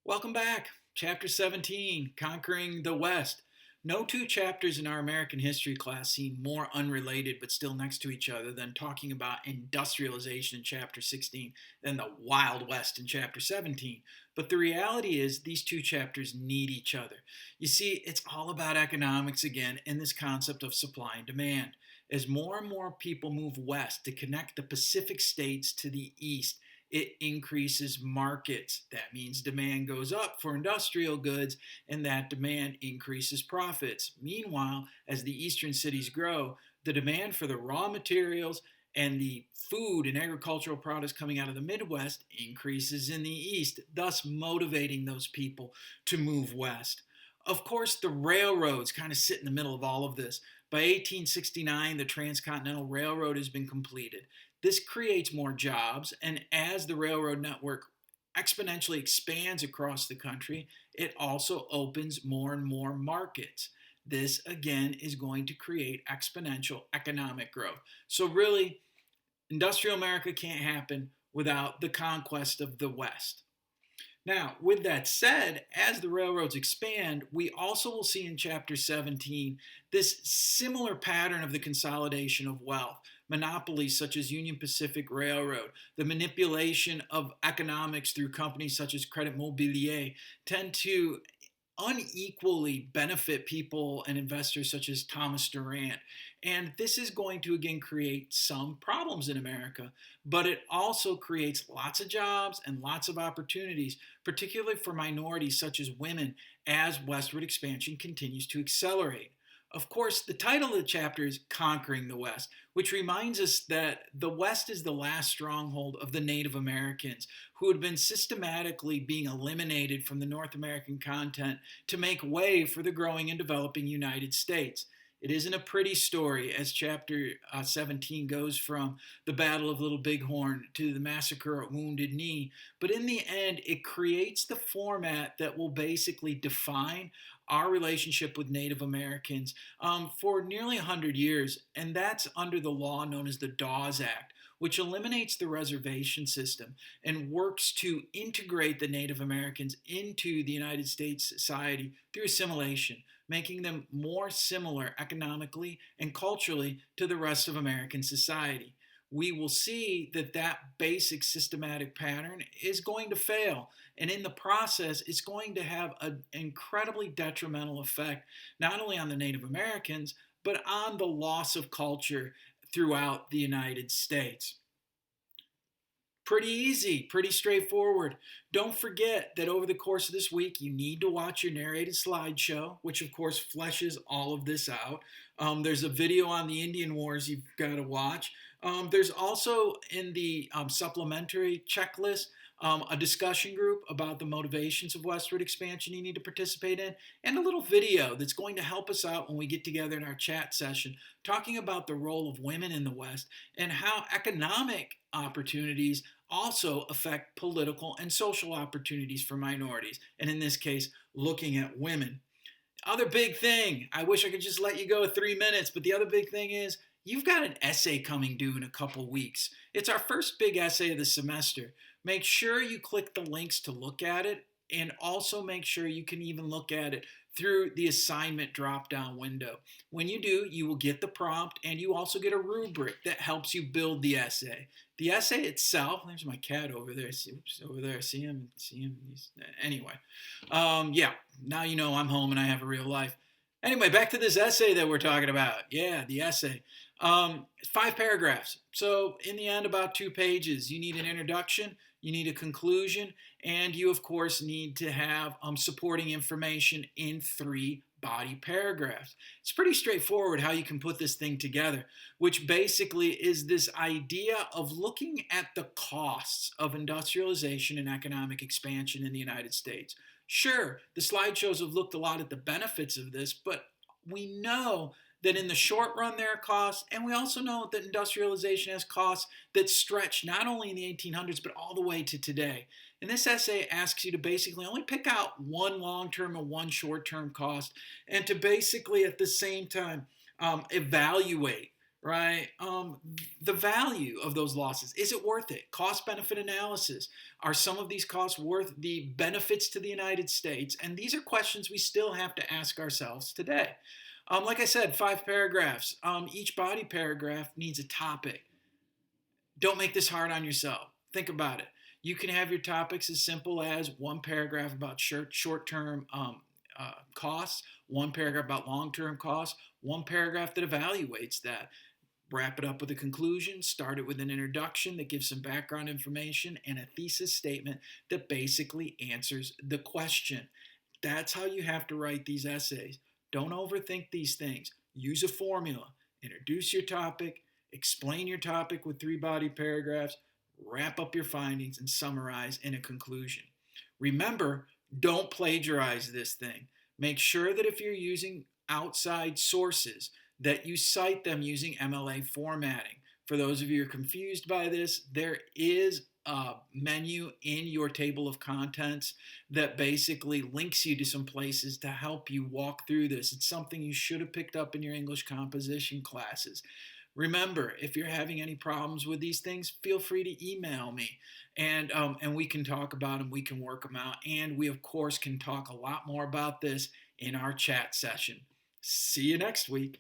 Welcome back. Chapter 17, Conquering the West. No two chapters in our American history class seem more unrelated but still next to each other than talking about industrialization in Chapter 16 than the Wild West in Chapter 17. But the reality is, these two chapters need each other. You see, it's all about economics again and this concept of supply and demand. As more and more people move west to connect the Pacific states to the east, it increases markets. That means demand goes up for industrial goods, and that demand increases profits. Meanwhile, as the eastern cities grow, the demand for the raw materials and the food and agricultural products coming out of the Midwest increases in the east, thus motivating those people to move west. Of course, the railroads kind of sit in the middle of all of this. By 1869, the Transcontinental Railroad has been completed. This creates more jobs, and as the railroad network exponentially expands across the country, it also opens more and more markets. This, again, is going to create exponential economic growth. So, really, industrial America can't happen without the conquest of the West. Now, with that said, as the railroads expand, we also will see in Chapter 17 this similar pattern of the consolidation of wealth. Monopolies such as Union Pacific Railroad, the manipulation of economics through companies such as Credit Mobilier tend to unequally benefit people and investors such as Thomas Durant. And this is going to again create some problems in America, but it also creates lots of jobs and lots of opportunities, particularly for minorities such as women, as westward expansion continues to accelerate. Of course, the title of the chapter is Conquering the West, which reminds us that the West is the last stronghold of the Native Americans who had been systematically being eliminated from the North American continent to make way for the growing and developing United States. It isn't a pretty story as chapter 17 goes from the Battle of Little Bighorn to the massacre at Wounded Knee, but in the end, it creates the format that will basically define our relationship with Native Americans for nearly 100 years, and that's under the law known as the Dawes Act, which eliminates the reservation system and works to integrate the Native Americans into the United States society through assimilation, making them more similar economically and culturally to the rest of American society. We will see that that basic systematic pattern is going to fail. And in the process, it's going to have an incredibly detrimental effect, not only on the Native Americans, but on the loss of culture throughout the United States. Pretty easy, pretty straightforward. Don't forget that over the course of this week, you need to watch your narrated slideshow, which of course fleshes all of this out. There's a video on the Indian Wars you've got to watch. There's also in the supplementary checklist a discussion group about the motivations of westward expansion you need to participate in, and a little video that's going to help us out when we get together in our chat session, talking about the role of women in the West and how economic opportunities also affect political and social opportunities for minorities, and in this case, looking at women. Other big thing, I wish I could just let you go 3 minutes, but the other big thing is you've got an essay coming due in a couple weeks. It's our first big essay of the semester. Make sure you click the links to look at it, and also make sure you can even look at it through the assignment drop-down window. When you do, you will get the prompt, and you also get a rubric that helps you build the essay. The essay itself, there's my cat over there. Oops, over there. See him? Anyway, yeah, now you know I'm home and I have a real life. Anyway, back to this essay that we're talking about. Yeah, the essay. 5 paragraphs. So in the end, about 2 pages. You need an introduction, you need a conclusion, and you, of course, need to have supporting information in 3 body paragraphs. It's pretty straightforward how you can put this thing together, which basically is this idea of looking at the costs of industrialization and economic expansion in the United States. Sure, the slideshows have looked a lot at the benefits of this, but we know that in the short run there are costs, and we also know that industrialization has costs that stretch not only in the 1800s, but all the way to today. And this essay asks you to basically only pick out one long-term and one short-term cost, and to basically at the same time evaluate right? The value of those losses, is it worth it? Cost benefit analysis. Are some of these costs worth the benefits to the United States? And these are questions we still have to ask ourselves today. Like I said, 5 paragraphs. Each body paragraph needs a topic. Don't make this hard on yourself. Think about it. You can have your topics as simple as one paragraph about short-term costs, one paragraph about long-term costs, one paragraph that evaluates that. Wrap it up with a conclusion, start it with an introduction that gives some background information, and a thesis statement that basically answers the question. That's how you have to write these essays. Don't overthink these things. Use a formula. Introduce your topic, explain your topic with 3 body paragraphs, wrap up your findings, and summarize in a conclusion. Remember, don't plagiarize this thing. Make sure that if you're using outside sources, that you cite them using MLA formatting. For those of you who are confused by this, there is a menu in your table of contents that basically links you to some places to help you walk through this. It's something you should have picked up in your English composition classes. Remember, if you're having any problems with these things, feel free to email me, and we can talk about them. We can work them out, and we of course can talk a lot more about this in our chat session. See you next week.